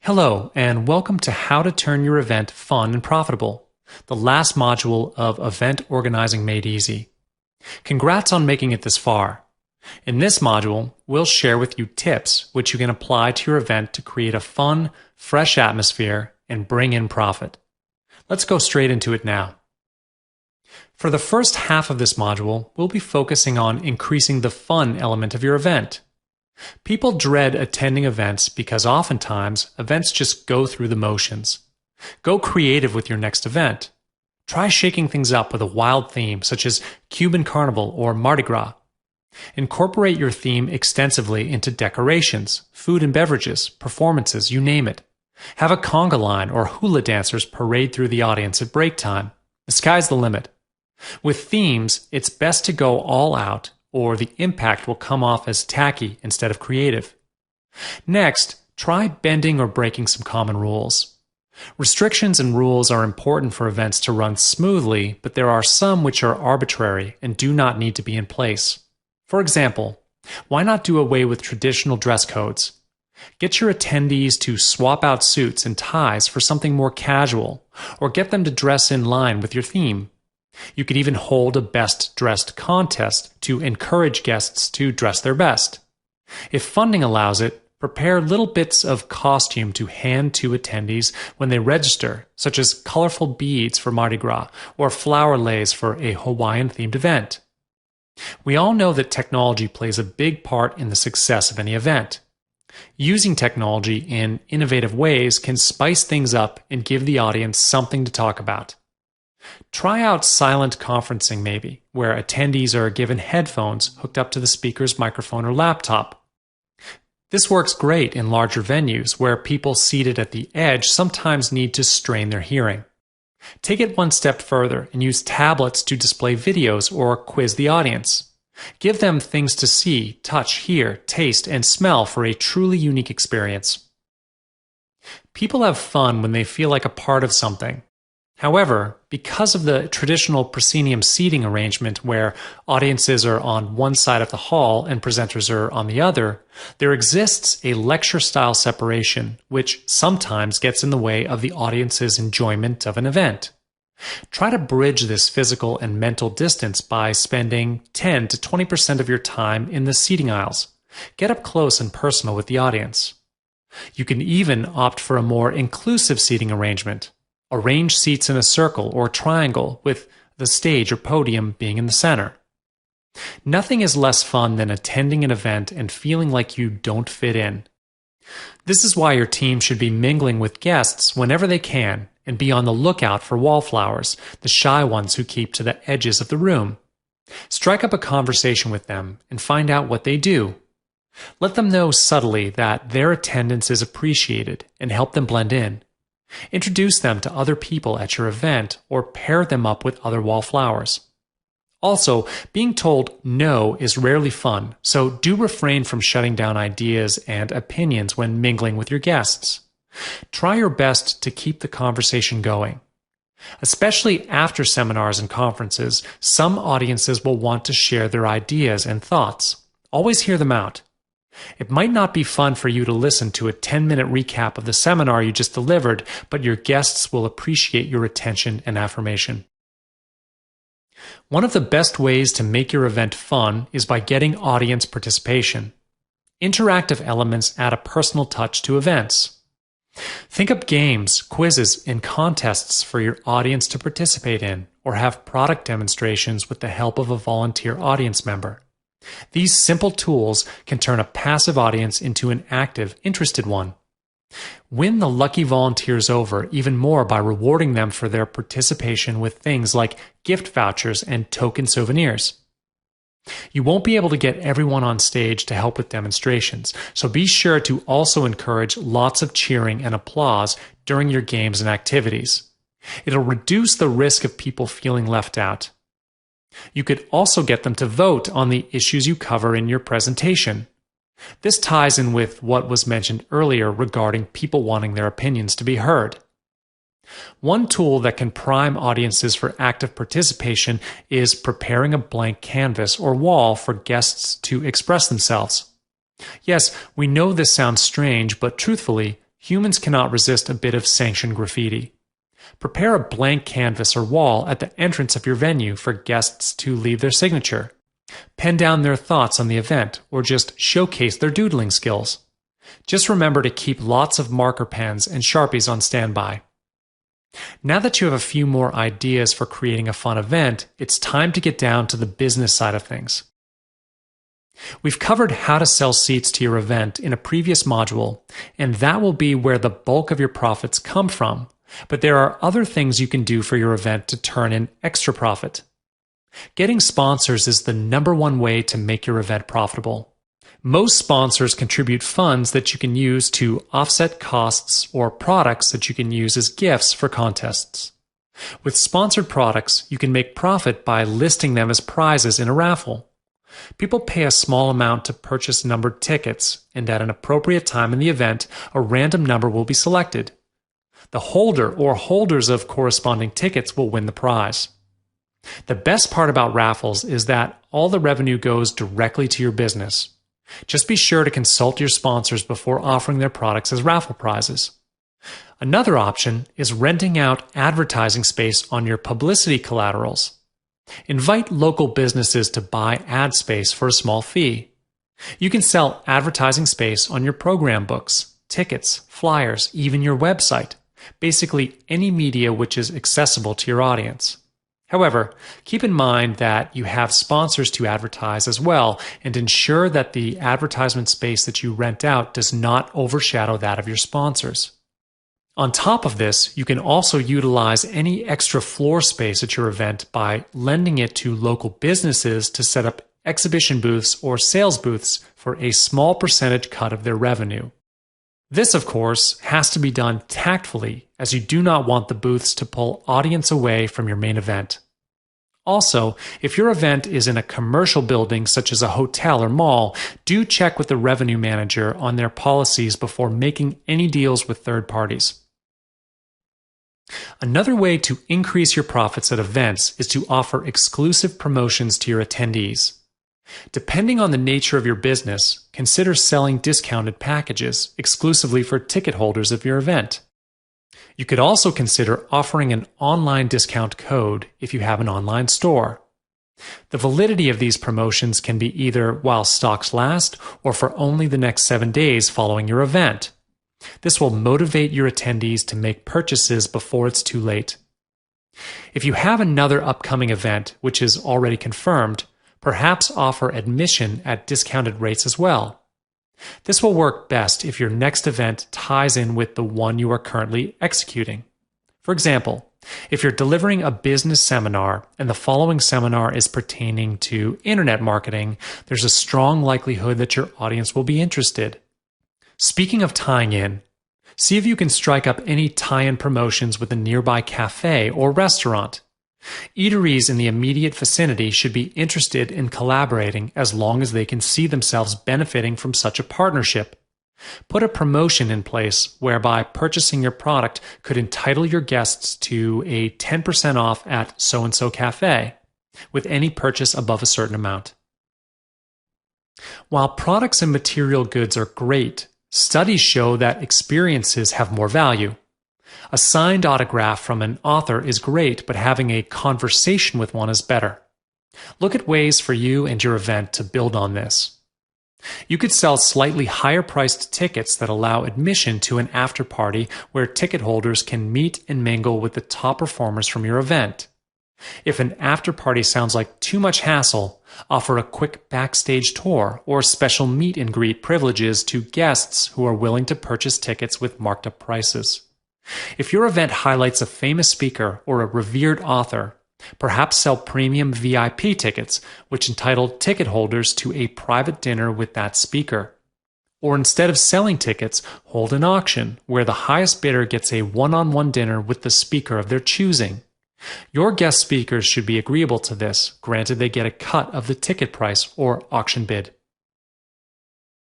Hello, and welcome to How to Turn Your Event Fun and Profitable, the last module of Event Organizing Made Easy. Congrats on making it this far. In this module, we'll share with you tips which you can apply to your event to create a fun, fresh atmosphere and bring in profit. Let's go straight into it now. For the first half of this module, we'll be focusing on increasing the fun element of your event. People dread attending events because oftentimes events just go through the motions. Go creative with your next event. Try shaking things up with a wild theme such as Cuban Carnival or Mardi Gras. Incorporate your theme extensively into decorations, food and beverages, performances, you name it. Have a conga line or hula dancers parade through the audience at break time. The sky's the limit. With themes, it's best to go all out, or the impact will come off as tacky instead of creative. Next, try bending or breaking some common rules. Restrictions and rules are important for events to run smoothly, but there are some which are arbitrary and do not need to be in place. For example, why not do away with traditional dress codes? Get your attendees to swap out suits and ties for something more casual, or get them to dress in line with your theme. You could even hold a best dressed contest to encourage guests to dress their best. If funding allows it, prepare little bits of costume to hand to attendees when they register, such as colorful beads for Mardi Gras or flower leis for a Hawaiian-themed event. We all know that technology plays a big part in the success of any event. Using technology in innovative ways can spice things up and give the audience something to talk about. Try out silent conferencing maybe, where attendees are given headphones hooked up to the speaker's microphone or laptop. This works great in larger venues where people seated at the edge sometimes need to strain their hearing. Take it one step further and use tablets to display videos or quiz the audience. Give them things to see, touch, hear, taste, and smell for a truly unique experience. People have fun when they feel like a part of something. However, because of the traditional proscenium seating arrangement where audiences are on one side of the hall and presenters are on the other, there exists a lecture-style separation which sometimes gets in the way of the audience's enjoyment of an event. Try to bridge this physical and mental distance by spending 10 to 20% of your time in the seating aisles. Get up close and personal with the audience. You can even opt for a more inclusive seating arrangement. Arrange seats in a circle or triangle with the stage or podium being in the center. Nothing is less fun than attending an event and feeling like you don't fit in. This is why your team should be mingling with guests whenever they can and be on the lookout for wallflowers, the shy ones who keep to the edges of the room. Strike up a conversation with them and find out what they do. Let them know subtly that their attendance is appreciated and help them blend in. Introduce them to other people at your event or pair them up with other wallflowers. Also, being told no is rarely fun, so do refrain from shutting down ideas and opinions when mingling with your guests. Try your best to keep the conversation going. Especially after seminars and conferences, some audiences will want to share their ideas and thoughts. Always hear them out. It might not be fun for you to listen to a 10-minute recap of the seminar you just delivered, but your guests will appreciate your attention and affirmation. One of the best ways to make your event fun is by getting audience participation. Interactive elements add a personal touch to events. Think up games, quizzes, and contests for your audience to participate in, or have product demonstrations with the help of a volunteer audience member. These simple tools can turn a passive audience into an active, interested one. Win the lucky volunteers over even more by rewarding them for their participation with things like gift vouchers and token souvenirs. You won't be able to get everyone on stage to help with demonstrations, so be sure to also encourage lots of cheering and applause during your games and activities. It'll reduce the risk of people feeling left out. You could also get them to vote on the issues you cover in your presentation. This ties in with what was mentioned earlier regarding people wanting their opinions to be heard. One tool that can prime audiences for active participation is preparing a blank canvas or wall for guests to express themselves. Yes, we know this sounds strange, but truthfully, Humans cannot resist a bit of sanctioned graffiti. Prepare a blank canvas or wall at the entrance of your venue for guests to leave their signature. Pen down their thoughts on the event, or just showcase their doodling skills. Just remember to keep lots of marker pens and Sharpies on standby. Now that you have a few more ideas for creating a fun event, it's time to get down to the business side of things. We've covered how to sell seats to your event in a previous module, and that will be where the bulk of your profits come from. But there are other things you can do for your event to turn in extra profit. Getting sponsors is the #1 way to make your event profitable. Most sponsors contribute funds that you can use to offset costs or products that you can use as gifts for contests. With sponsored products, you can make profit by listing them as prizes in a raffle. People pay a small amount to purchase numbered tickets, and at an appropriate time in the event, a random number will be selected. The holder or holders of corresponding tickets will win the prize. The best part about raffles is that all the revenue goes directly to your business. Just be sure to consult your sponsors before offering their products as raffle prizes. Another option is renting out advertising space on your publicity collaterals. Invite local businesses to buy ad space for a small fee. You can sell advertising space on your program books, tickets, flyers, even your website. Basically any media which is accessible to your audience. However, keep in mind that you have sponsors to advertise as well, and ensure that the advertisement space that you rent out does not overshadow that of your sponsors. On top of this, you can also utilize any extra floor space at your event by lending it to local businesses to set up exhibition booths or sales booths for a small percentage cut of their revenue. This, of course, has to be done tactfully, as you do not want the booths to pull audience away from your main event. Also, if your event is in a commercial building such as a hotel or mall, do check with the revenue manager on their policies before making any deals with third parties. Another way to increase your profits at events is to offer exclusive promotions to your attendees. Depending on the nature of your business, consider selling discounted packages exclusively for ticket holders of your event. You could also consider offering an online discount code if you have an online store. The validity of these promotions can be either while stocks last or for only the next 7 days following your event. This will motivate your attendees to make purchases before it's too late. If you have another upcoming event which is already confirmed, perhaps offer admission at discounted rates as well. This will work best if your next event ties in with the one you are currently executing. For example, if you're delivering a business seminar and the following seminar is pertaining to internet marketing, there's a strong likelihood that your audience will be interested. Speaking of tying in, see if you can strike up any tie-in promotions with a nearby cafe or restaurant. Eateries in the immediate vicinity should be interested in collaborating as long as they can see themselves benefiting from such a partnership. Put a promotion in place whereby purchasing your product could entitle your guests to a 10% off at so-and-so cafe, with any purchase above a certain amount. While products and material goods are great, studies show that experiences have more value. A signed autograph from an author is great, but having a conversation with one is better. Look at ways for you and your event to build on this. You could sell slightly higher priced tickets that allow admission to an after party where ticket holders can meet and mingle with the top performers from your event. If an after party sounds like too much hassle, offer a quick backstage tour or special meet and greet privileges to guests who are willing to purchase tickets with marked up prices. If your event highlights a famous speaker or a revered author, perhaps sell premium VIP tickets, which entitle ticket holders to a private dinner with that speaker. Or instead of selling tickets, hold an auction where the highest bidder gets a one-on-one dinner with the speaker of their choosing. Your guest speakers should be agreeable to this, granted they get a cut of the ticket price or auction bid.